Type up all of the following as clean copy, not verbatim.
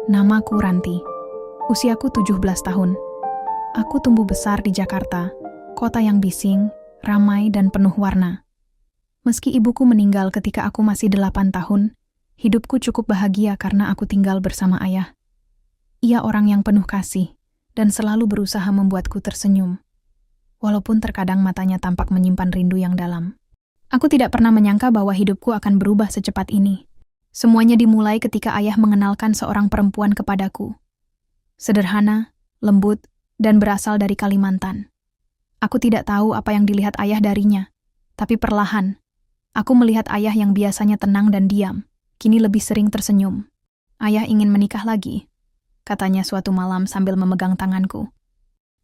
Namaku Ranti. Usiaku 17 tahun. Aku tumbuh besar di Jakarta, kota yang bising, ramai dan penuh warna. Meski ibuku meninggal ketika aku masih 8 tahun, hidupku cukup bahagia karena aku tinggal bersama ayah. Ia orang yang penuh kasih dan selalu berusaha membuatku tersenyum. Walaupun terkadang matanya tampak menyimpan rindu yang dalam. Aku tidak pernah menyangka bahwa hidupku akan berubah secepat ini. Semuanya dimulai ketika ayah mengenalkan seorang perempuan kepadaku. Sederhana, lembut, dan berasal dari Kalimantan. Aku tidak tahu apa yang dilihat ayah darinya, tapi perlahan, aku melihat ayah yang biasanya tenang dan diam, kini lebih sering tersenyum. Ayah ingin menikah lagi, katanya suatu malam sambil memegang tanganku.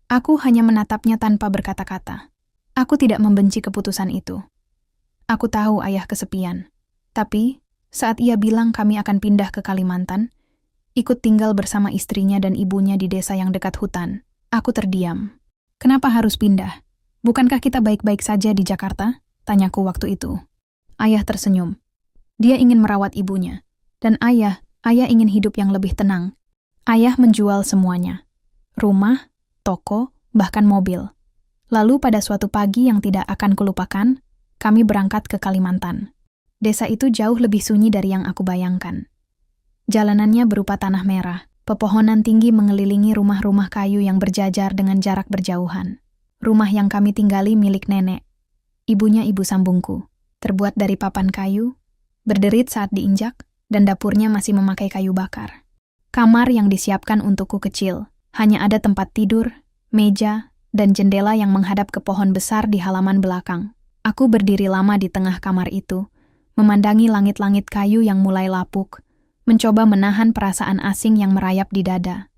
Aku hanya menatapnya tanpa berkata-kata. Aku tidak membenci keputusan itu. Aku tahu ayah kesepian, tapi saat ia bilang kami akan pindah ke Kalimantan, ikut tinggal bersama istrinya dan ibunya di desa yang dekat hutan, aku terdiam. Kenapa harus pindah? Bukankah kita baik-baik saja di Jakarta? Tanyaku waktu itu. Ayah tersenyum. Dia ingin merawat ibunya. Dan ayah ingin hidup yang lebih tenang. Ayah menjual semuanya. Rumah, toko, bahkan mobil. Lalu pada suatu pagi yang tidak akan kulupakan, kami berangkat ke Kalimantan. Desa itu jauh lebih sunyi dari yang aku bayangkan. Jalanannya berupa tanah merah, pepohonan tinggi mengelilingi rumah-rumah kayu yang berjajar dengan jarak berjauhan. Rumah yang kami tinggali milik nenek, ibunya ibu sambungku, terbuat dari papan kayu, berderit saat diinjak, dan dapurnya masih memakai kayu bakar. Kamar yang disiapkan untukku kecil, hanya ada tempat tidur, meja, dan jendela yang menghadap ke pohon besar di halaman belakang. Aku berdiri lama di tengah kamar itu, memandangi langit-langit kayu yang mulai lapuk, mencoba menahan perasaan asing yang merayap di dada.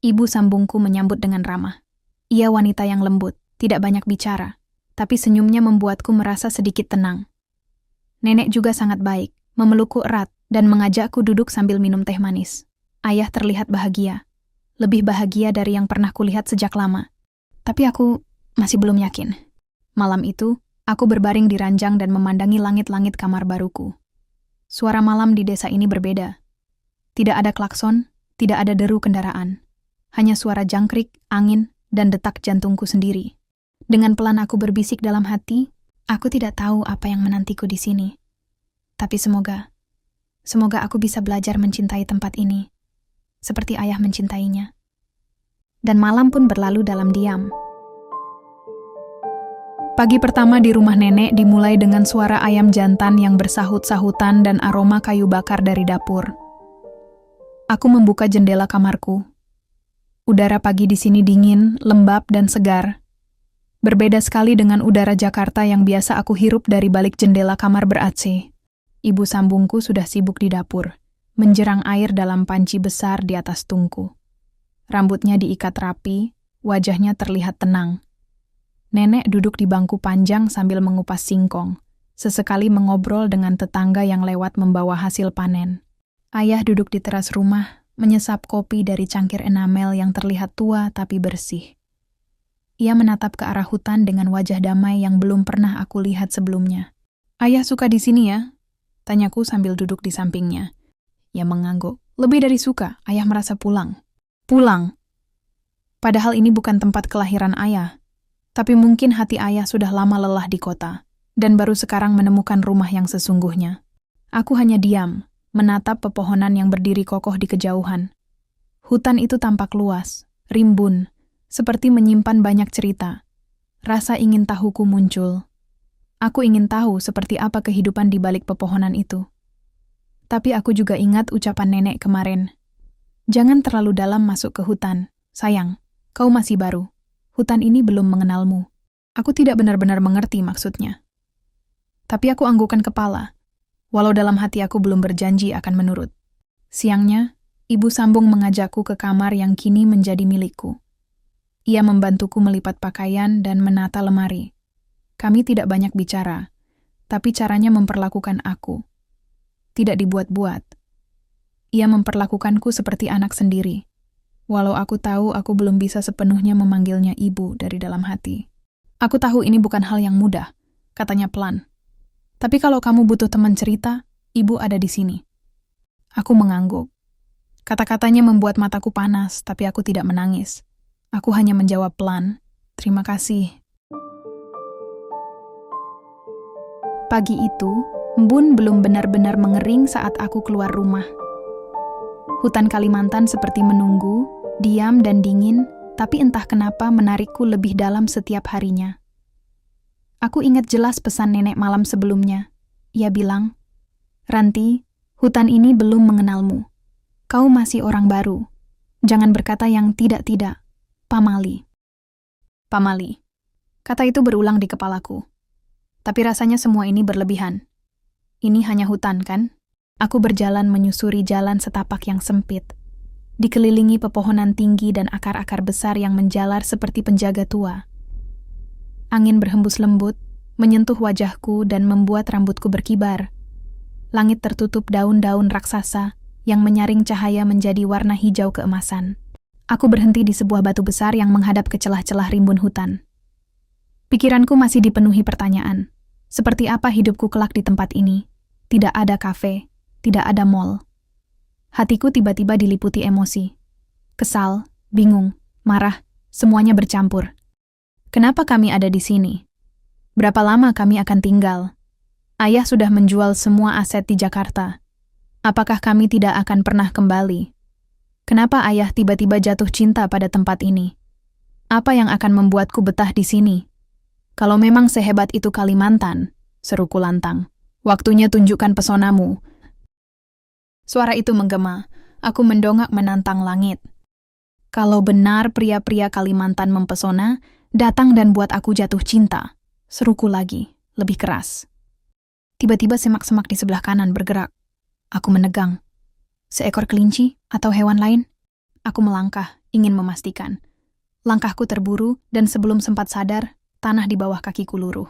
Ibu sambungku menyambut dengan ramah. Ia wanita yang lembut, tidak banyak bicara, tapi senyumnya membuatku merasa sedikit tenang. Nenek juga sangat baik, memelukku erat dan mengajakku duduk sambil minum teh manis. Ayah terlihat bahagia, lebih bahagia dari yang pernah kulihat sejak lama. Tapi aku masih belum yakin. Malam itu, aku berbaring di ranjang dan memandangi langit-langit kamar baruku. Suara malam di desa ini berbeda. Tidak ada klakson, tidak ada deru kendaraan. Hanya suara jangkrik, angin, dan detak jantungku sendiri. Dengan pelan aku berbisik dalam hati, aku tidak tahu apa yang menantiku di sini. Tapi semoga aku bisa belajar mencintai tempat ini, seperti ayah mencintainya. Dan malam pun berlalu dalam diam. Pagi pertama di rumah nenek dimulai dengan suara ayam jantan yang bersahut-sahutan dan aroma kayu bakar dari dapur. Aku membuka jendela kamarku. Udara pagi di sini dingin, lembab, dan segar. Berbeda sekali dengan udara Jakarta yang biasa aku hirup dari balik jendela kamar ber-AC. Ibu sambungku sudah sibuk di dapur, menjerang air dalam panci besar di atas tungku. Rambutnya diikat rapi, wajahnya terlihat tenang. Nenek duduk di bangku panjang sambil mengupas singkong, sesekali mengobrol dengan tetangga yang lewat membawa hasil panen. Ayah duduk di teras rumah, menyesap kopi dari cangkir enamel yang terlihat tua tapi bersih. Ia menatap ke arah hutan dengan wajah damai yang belum pernah aku lihat sebelumnya. "Ayah suka di sini ya?" tanyaku sambil duduk di sampingnya. Ia mengangguk. "Lebih dari suka, ayah merasa pulang." Pulang? Padahal ini bukan tempat kelahiran ayah. Tapi mungkin hati ayah sudah lama lelah di kota, dan baru sekarang menemukan rumah yang sesungguhnya. Aku hanya diam, menatap pepohonan yang berdiri kokoh di kejauhan. Hutan itu tampak luas, rimbun, seperti menyimpan banyak cerita. Rasa ingin tahuku muncul. Aku ingin tahu seperti apa kehidupan di balik pepohonan itu. Tapi aku juga ingat ucapan nenek kemarin. "Jangan terlalu dalam masuk ke hutan, sayang, kau masih baru. Hutan ini belum mengenalmu." Aku tidak benar-benar mengerti maksudnya. Tapi aku anggukkan kepala, walau dalam hati aku belum berjanji akan menurut. Siangnya, ibu sambung mengajakku ke kamar yang kini menjadi milikku. Ia membantuku melipat pakaian dan menata lemari. Kami tidak banyak bicara, tapi caranya memperlakukan aku. Tidak dibuat-buat. Ia memperlakukanku seperti anak sendiri. Walau aku tahu aku belum bisa sepenuhnya memanggilnya ibu dari dalam hati. "Aku tahu ini bukan hal yang mudah," katanya pelan. Tapi kalau kamu butuh teman cerita, ibu ada di sini. Aku mengangguk. Kata-katanya membuat mataku panas, tapi aku tidak menangis. Aku hanya menjawab pelan, "Terima kasih." Pagi itu, embun belum benar-benar mengering saat aku keluar rumah. Hutan Kalimantan seperti menunggu, diam dan dingin, tapi entah kenapa menarikku lebih dalam setiap harinya. Aku ingat jelas pesan nenek malam sebelumnya. Ia bilang, "Ranti, hutan ini belum mengenalmu. Kau masih orang baru. Jangan berkata yang tidak-tidak. Pamali." Pamali. Kata itu berulang di kepalaku. Tapi rasanya semua ini berlebihan. Ini hanya hutan, kan? Aku berjalan menyusuri jalan setapak yang sempit, dikelilingi pepohonan tinggi dan akar-akar besar yang menjalar seperti penjaga tua. Angin berhembus lembut, menyentuh wajahku dan membuat rambutku berkibar. Langit tertutup daun-daun raksasa yang menyaring cahaya menjadi warna hijau keemasan. Aku berhenti di sebuah batu besar yang menghadap ke celah-celah rimbun hutan. Pikiranku masih dipenuhi pertanyaan. Seperti apa hidupku kelak di tempat ini? Tidak ada kafe, tidak ada mall. Hatiku tiba-tiba diliputi emosi. Kesal, bingung, marah, semuanya bercampur. Kenapa kami ada di sini? Berapa lama kami akan tinggal? Ayah sudah menjual semua aset di Jakarta. Apakah kami tidak akan pernah kembali? Kenapa ayah tiba-tiba jatuh cinta pada tempat ini? Apa yang akan membuatku betah di sini? Kalau memang sehebat itu Kalimantan, seruku lantang. Waktunya tunjukkan pesonamu. Suara itu menggema. Aku mendongak menantang langit. Kalau benar pria-pria Kalimantan mempesona, datang dan buat aku jatuh cinta. Seruku lagi, lebih keras. Tiba-tiba semak-semak di sebelah kanan bergerak. Aku menegang. Seekor kelinci atau hewan lain? Aku melangkah, ingin memastikan. Langkahku terburu dan sebelum sempat sadar, tanah di bawah kakiku luruh.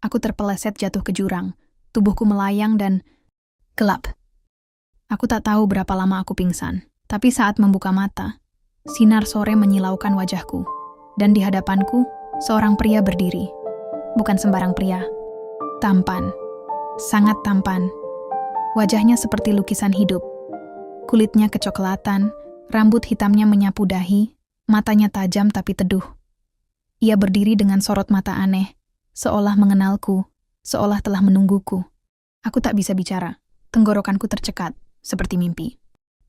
Aku terpeleset jatuh ke jurang. Tubuhku melayang dan gelap. Aku tak tahu berapa lama aku pingsan, tapi saat membuka mata, sinar sore menyilaukan wajahku, dan di hadapanku, seorang pria berdiri. Bukan sembarang pria. Tampan. Sangat tampan. Wajahnya seperti lukisan hidup. Kulitnya kecoklatan, rambut hitamnya menyapu dahi, matanya tajam tapi teduh. Ia berdiri dengan sorot mata aneh, seolah mengenalku, seolah telah menungguku. Aku tak bisa bicara, tenggorokanku tercekat, seperti mimpi.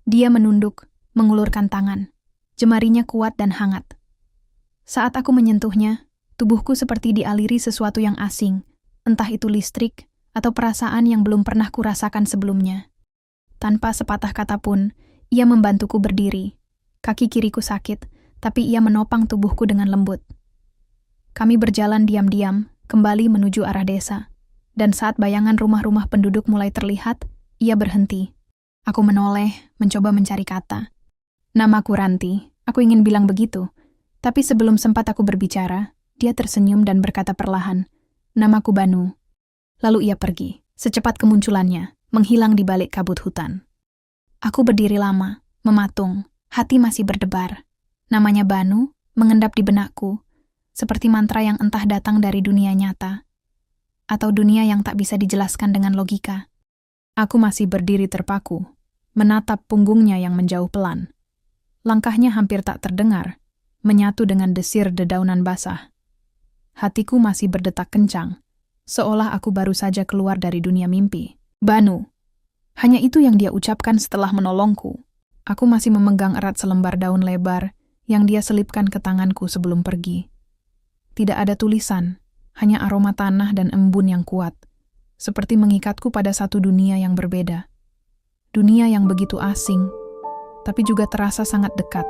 Dia menunduk, mengulurkan tangan. Jemarinya kuat dan hangat. Saat aku menyentuhnya, tubuhku seperti dialiri sesuatu yang asing, entah itu listrik atau perasaan yang belum pernah kurasakan sebelumnya. Tanpa sepatah kata pun, ia membantuku berdiri. Kaki kiriku sakit, tapi ia menopang tubuhku dengan lembut. Kami berjalan diam-diam, kembali menuju arah desa. Dan saat bayangan rumah-rumah penduduk mulai terlihat, ia berhenti. Aku menoleh, mencoba mencari kata. "Namaku Ranti," aku ingin bilang begitu. Tapi sebelum sempat aku berbicara, dia tersenyum dan berkata perlahan, "Namaku Banu." Lalu ia pergi, secepat kemunculannya, menghilang di balik kabut hutan. Aku berdiri lama, mematung, hati masih berdebar. Namanya Banu mengendap di benakku, seperti mantra yang entah datang dari dunia nyata, atau dunia yang tak bisa dijelaskan dengan logika. Aku masih berdiri terpaku, menatap punggungnya yang menjauh pelan. Langkahnya hampir tak terdengar, menyatu dengan desir dedaunan basah. Hatiku masih berdetak kencang, seolah aku baru saja keluar dari dunia mimpi. "Banu." Hanya itu yang dia ucapkan setelah menolongku. Aku masih memegang erat selembar daun lebar yang dia selipkan ke tanganku sebelum pergi. Tidak ada tulisan, hanya aroma tanah dan embun yang kuat, seperti mengikatku pada satu dunia yang berbeda. Dunia yang begitu asing, tapi juga terasa sangat dekat.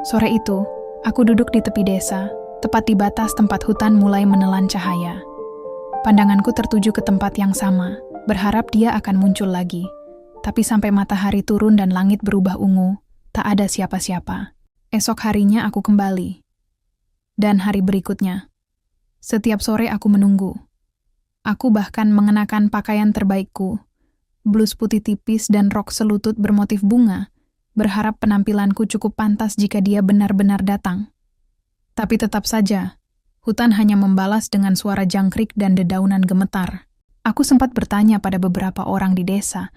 Sore itu, aku duduk di tepi desa, tepat di batas tempat hutan mulai menelan cahaya. Pandanganku tertuju ke tempat yang sama, berharap dia akan muncul lagi. Tapi sampai matahari turun dan langit berubah ungu, tak ada siapa-siapa. Esok harinya aku kembali. Dan hari berikutnya. Setiap sore aku menunggu. Aku bahkan mengenakan pakaian terbaikku, blus putih tipis dan rok selutut bermotif bunga, berharap penampilanku cukup pantas jika dia benar-benar datang. Tapi tetap saja, hutan hanya membalas dengan suara jangkrik dan dedaunan gemetar. Aku sempat bertanya pada beberapa orang di desa,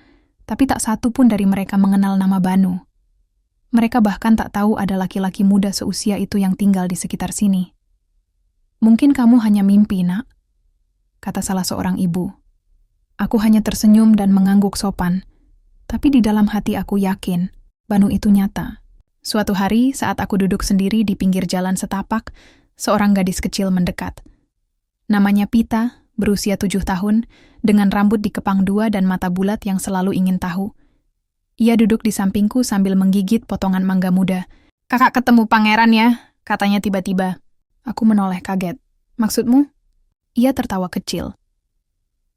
tapi tak satu pun dari mereka mengenal nama Banu. Mereka bahkan tak tahu ada laki-laki muda seusia itu yang tinggal di sekitar sini. "Mungkin kamu hanya mimpi, Nak," kata salah seorang ibu. Aku hanya tersenyum dan mengangguk sopan, tapi di dalam hati aku yakin Banu itu nyata. Suatu hari saat aku duduk sendiri di pinggir jalan setapak, seorang gadis kecil mendekat. Namanya Pita, berusia 7 tahun, dengan rambut dikepang 2 dan mata bulat yang selalu ingin tahu. Ia duduk di sampingku sambil menggigit potongan mangga muda. "Kakak ketemu pangeran ya," katanya tiba-tiba. Aku menoleh kaget. "Maksudmu?" Ia tertawa kecil.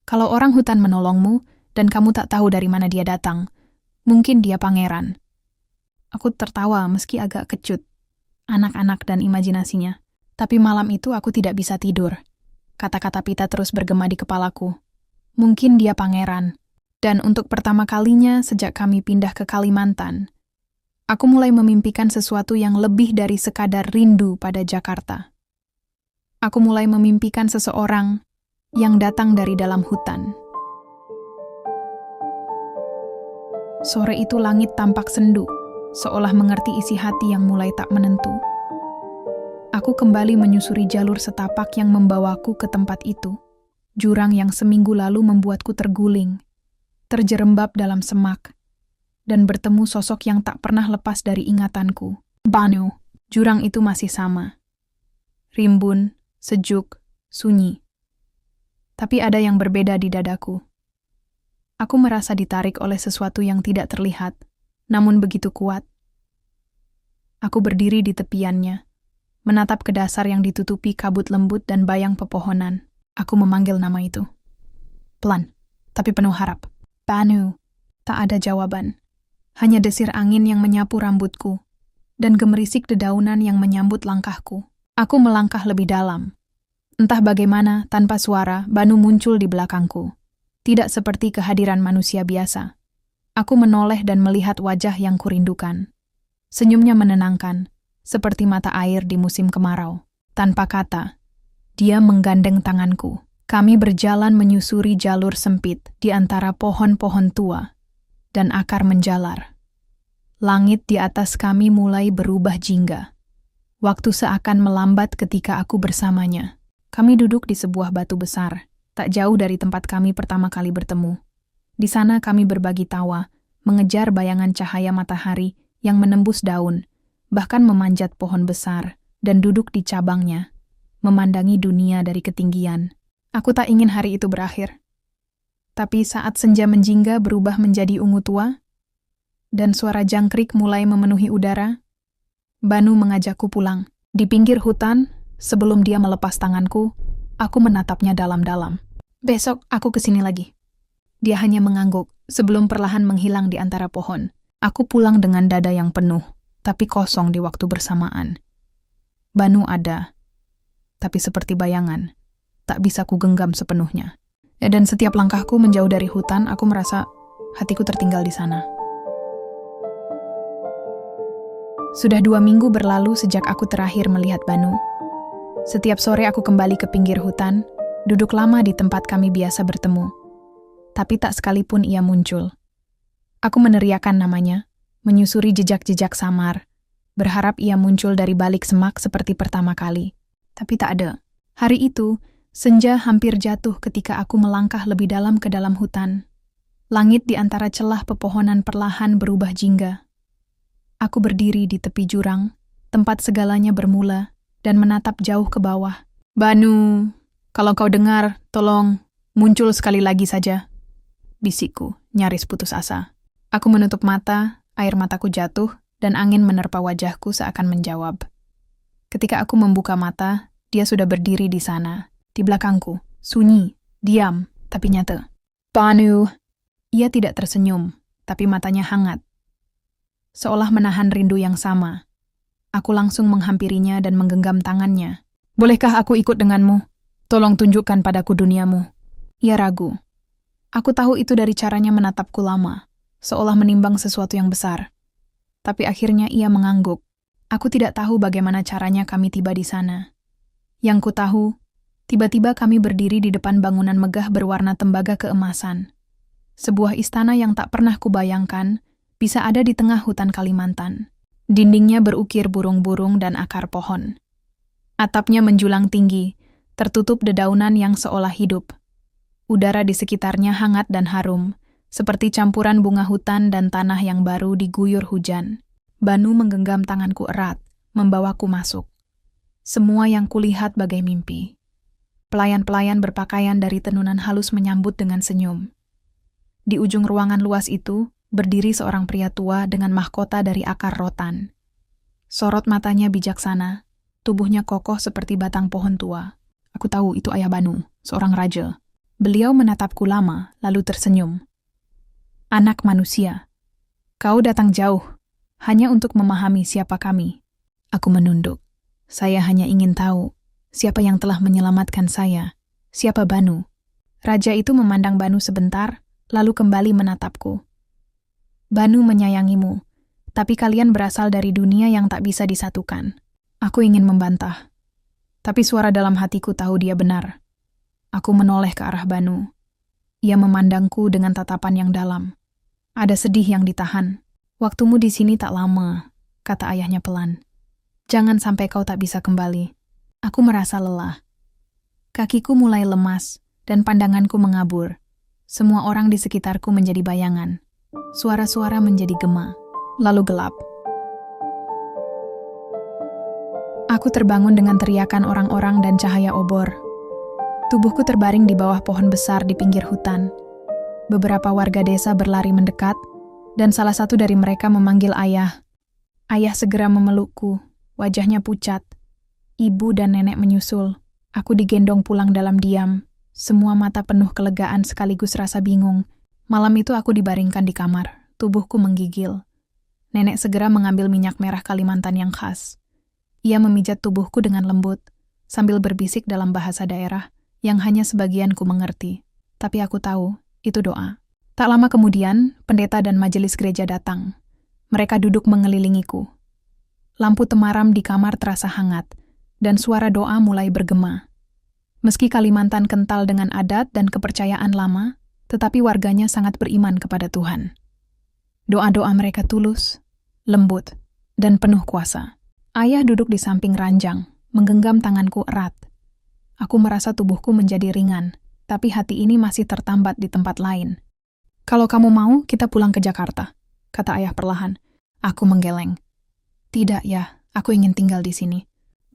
"Kalau orang hutan menolongmu dan kamu tak tahu dari mana dia datang, mungkin dia pangeran." Aku tertawa meski agak kecut. Anak-anak dan imajinasinya. Tapi malam itu aku tidak bisa tidur. Kata-kata Pita terus bergema di kepalaku. Mungkin dia pangeran. Dan untuk pertama kalinya sejak kami pindah ke Kalimantan, aku mulai memimpikan sesuatu yang lebih dari sekadar rindu pada Jakarta. Aku mulai memimpikan seseorang yang datang dari dalam hutan. Sore itu langit tampak sendu, seolah mengerti isi hati yang mulai tak menentu. Aku kembali menyusuri jalur setapak yang membawaku ke tempat itu. Jurang yang seminggu lalu membuatku terguling, terjerembab dalam semak, dan bertemu sosok yang tak pernah lepas dari ingatanku. Banu. Jurang itu masih sama. Rimbun, sejuk, sunyi. Tapi ada yang berbeda di dadaku. Aku merasa ditarik oleh sesuatu yang tidak terlihat, namun begitu kuat. Aku berdiri di tepiannya, menatap ke dasar yang ditutupi kabut lembut dan bayang pepohonan. Aku memanggil nama itu. Pelan, tapi penuh harap. "Banu." Tak ada jawaban. Hanya desir angin yang menyapu rambutku, dan gemerisik dedaunan yang menyambut langkahku. Aku melangkah lebih dalam. Entah bagaimana, tanpa suara, Banu muncul di belakangku. Tidak seperti kehadiran manusia biasa. Aku menoleh dan melihat wajah yang kurindukan. Senyumnya menenangkan, seperti mata air di musim kemarau. Tanpa kata, dia menggandeng tanganku. Kami berjalan menyusuri jalur sempit di antara pohon-pohon tua, dan akar menjalar. Langit di atas kami mulai berubah jingga. Waktu seakan melambat ketika aku bersamanya. Kami duduk di sebuah batu besar, tak jauh dari tempat kami pertama kali bertemu. Di sana kami berbagi tawa, mengejar bayangan cahaya matahari yang menembus daun, bahkan memanjat pohon besar dan duduk di cabangnya, memandangi dunia dari ketinggian. Aku tak ingin hari itu berakhir. Tapi saat senja menjingga berubah menjadi ungu tua, dan suara jangkrik mulai memenuhi udara, Banu mengajakku pulang. Di pinggir hutan, sebelum dia melepas tanganku, aku menatapnya dalam-dalam. "Besok aku kesini lagi." Dia hanya mengangguk, sebelum perlahan menghilang di antara pohon. Aku pulang dengan dada yang penuh, tapi kosong di waktu bersamaan. Banu ada, tapi seperti bayangan. Tak bisa kugenggam sepenuhnya. Dan setiap langkahku menjauh dari hutan, aku merasa hatiku tertinggal di sana. Sudah 2 minggu berlalu sejak aku terakhir melihat Banu. Setiap sore aku kembali ke pinggir hutan, duduk lama di tempat kami biasa bertemu. Tapi tak sekalipun ia muncul. Aku meneriakkan namanya, menyusuri jejak-jejak samar, berharap ia muncul dari balik semak seperti pertama kali. Tapi tak ada. Hari itu, senja hampir jatuh ketika aku melangkah lebih dalam ke dalam hutan. Langit di antara celah pepohonan perlahan berubah jingga. Aku berdiri di tepi jurang, tempat segalanya bermula, dan menatap jauh ke bawah. "Banu, kalau kau dengar, tolong muncul sekali lagi saja," bisikku, nyaris putus asa. Aku menutup mata, air mataku jatuh, dan angin menerpa wajahku seakan menjawab. Ketika aku membuka mata, dia sudah berdiri di sana. Di belakangku, sunyi, diam, tapi nyata. "Banu." Ia tidak tersenyum, tapi matanya hangat. Seolah menahan rindu yang sama. Aku langsung menghampirinya dan menggenggam tangannya. "Bolehkah aku ikut denganmu? Tolong tunjukkan padaku duniamu." Ia ragu. Aku tahu itu dari caranya menatapku lama, seolah menimbang sesuatu yang besar. Tapi akhirnya ia mengangguk. Aku tidak tahu bagaimana caranya kami tiba di sana. Yang ku tahu, Tiba-tiba kami berdiri di depan bangunan megah berwarna tembaga keemasan. Sebuah istana yang tak pernah kubayangkan bisa ada di tengah hutan Kalimantan. Dindingnya berukir burung-burung dan akar pohon. Atapnya menjulang tinggi, tertutup dedaunan yang seolah hidup. Udara di sekitarnya hangat dan harum, seperti campuran bunga hutan dan tanah yang baru diguyur hujan. Banu menggenggam tanganku erat, membawaku masuk. Semua yang kulihat bagai mimpi. Pelayan-pelayan berpakaian dari tenunan halus menyambut dengan senyum. Di ujung ruangan luas itu, berdiri seorang pria tua dengan mahkota dari akar rotan. Sorot matanya bijaksana, tubuhnya kokoh seperti batang pohon tua. Aku tahu itu ayah Banu, seorang raja. Beliau menatapku lama, lalu tersenyum. Anak manusia, kau datang jauh, hanya untuk memahami siapa kami. Aku menunduk. Saya hanya ingin tahu, siapa yang telah menyelamatkan saya? Siapa Banu? Raja itu memandang Banu sebentar, lalu kembali menatapku. Banu menyayangimu, tapi kalian berasal dari dunia yang tak bisa disatukan. Aku ingin membantah, tapi suara dalam hatiku tahu dia benar. Aku menoleh ke arah Banu. Ia memandangku dengan tatapan yang dalam. Ada sedih yang ditahan. Waktumu di sini tak lama, kata ayahnya pelan. Jangan sampai kau tak bisa kembali. Aku merasa lelah. Kakiku mulai lemas, dan pandanganku mengabur. Semua orang di sekitarku menjadi bayangan. Suara-suara menjadi gema, lalu gelap. Aku terbangun dengan teriakan orang-orang dan cahaya obor. Tubuhku terbaring di bawah pohon besar di pinggir hutan. Beberapa warga desa berlari mendekat, dan salah satu dari mereka memanggil ayah. Ayah segera memelukku, wajahnya pucat. Ibu dan nenek menyusul. Aku digendong pulang dalam diam. Semua mata penuh kelegaan sekaligus rasa bingung. Malam itu aku dibaringkan di kamar. Tubuhku menggigil. Nenek segera mengambil minyak merah Kalimantan yang khas. Ia memijat tubuhku dengan lembut, sambil berbisik dalam bahasa daerah yang hanya sebagianku mengerti. Tapi aku tahu, itu doa. Tak lama kemudian, pendeta dan majelis gereja datang. Mereka duduk mengelilingiku. Lampu temaram di kamar terasa hangat, dan suara doa mulai bergema. Meski Kalimantan kental dengan adat dan kepercayaan lama, tetapi warganya sangat beriman kepada Tuhan. Doa-doa mereka tulus, lembut, dan penuh kuasa. Ayah duduk di samping ranjang, menggenggam tanganku erat. Aku merasa tubuhku menjadi ringan, tapi hati ini masih tertambat di tempat lain. Kalau kamu mau, kita pulang ke Jakarta, kata ayah perlahan. Aku menggeleng. Tidak ya, aku ingin tinggal di sini.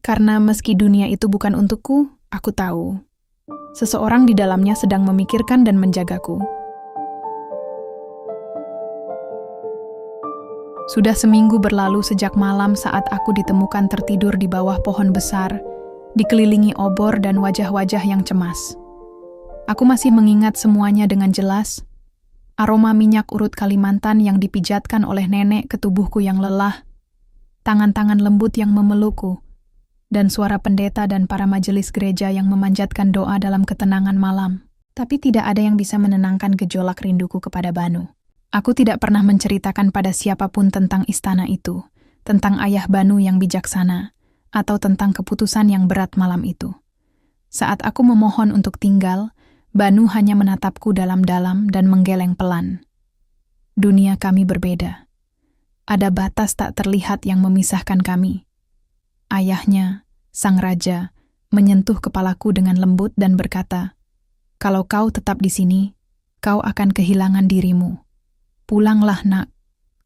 Karena meski dunia itu bukan untukku, aku tahu. Seseorang di dalamnya sedang memikirkan dan menjagaku. Sudah seminggu berlalu sejak malam saat aku ditemukan tertidur di bawah pohon besar, dikelilingi obor dan wajah-wajah yang cemas. Aku masih mengingat semuanya dengan jelas. Aroma minyak urut Kalimantan yang dipijatkan oleh nenek ke tubuhku yang lelah, tangan-tangan lembut yang memelukku, dan suara pendeta dan para majelis gereja yang memanjatkan doa dalam ketenangan malam. Tapi tidak ada yang bisa menenangkan gejolak rinduku kepada Banu. Aku tidak pernah menceritakan pada siapapun tentang istana itu, tentang ayah Banu yang bijaksana, atau tentang keputusan yang berat malam itu. Saat aku memohon untuk tinggal, Banu hanya menatapku dalam-dalam dan menggeleng pelan. Dunia kami berbeda. Ada batas tak terlihat yang memisahkan kami. Ayahnya, sang raja, menyentuh kepalaku dengan lembut dan berkata, "Kalau kau tetap di sini, kau akan kehilangan dirimu. Pulanglah nak,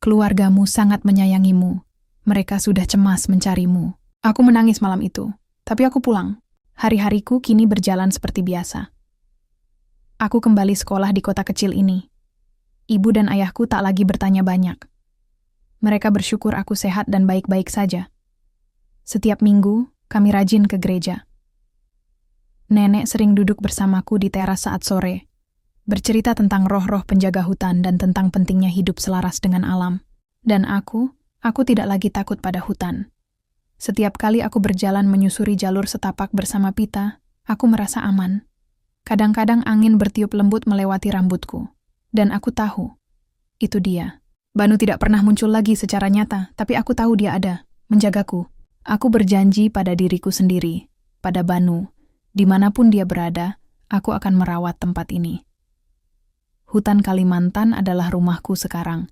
keluargamu sangat menyayangimu. Mereka sudah cemas mencarimu." Aku menangis malam itu, tapi aku pulang. Hari-hariku kini berjalan seperti biasa. Aku kembali sekolah di kota kecil ini. Ibu dan ayahku tak lagi bertanya banyak. Mereka bersyukur aku sehat dan baik-baik saja. Setiap minggu, kami rajin ke gereja. Nenek sering duduk bersamaku di teras saat sore, bercerita tentang roh-roh penjaga hutan dan tentang pentingnya hidup selaras dengan alam. Dan aku tidak lagi takut pada hutan. Setiap kali aku berjalan menyusuri jalur setapak bersama Pita, aku merasa aman. Kadang-kadang angin bertiup lembut melewati rambutku. Dan aku tahu, itu dia. Banu tidak pernah muncul lagi secara nyata, tapi aku tahu dia ada, menjagaku. Aku berjanji pada diriku sendiri, pada Banu, Dimanapun dia berada, aku akan merawat tempat ini. Hutan Kalimantan adalah rumahku sekarang.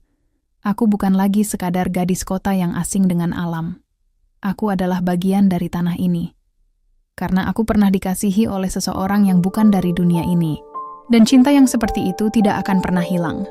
Aku bukan lagi sekadar gadis kota yang asing dengan alam. Aku adalah bagian dari tanah ini. Karena aku pernah dikasihi oleh seseorang yang bukan dari dunia ini. Dan cinta yang seperti itu tidak akan pernah hilang.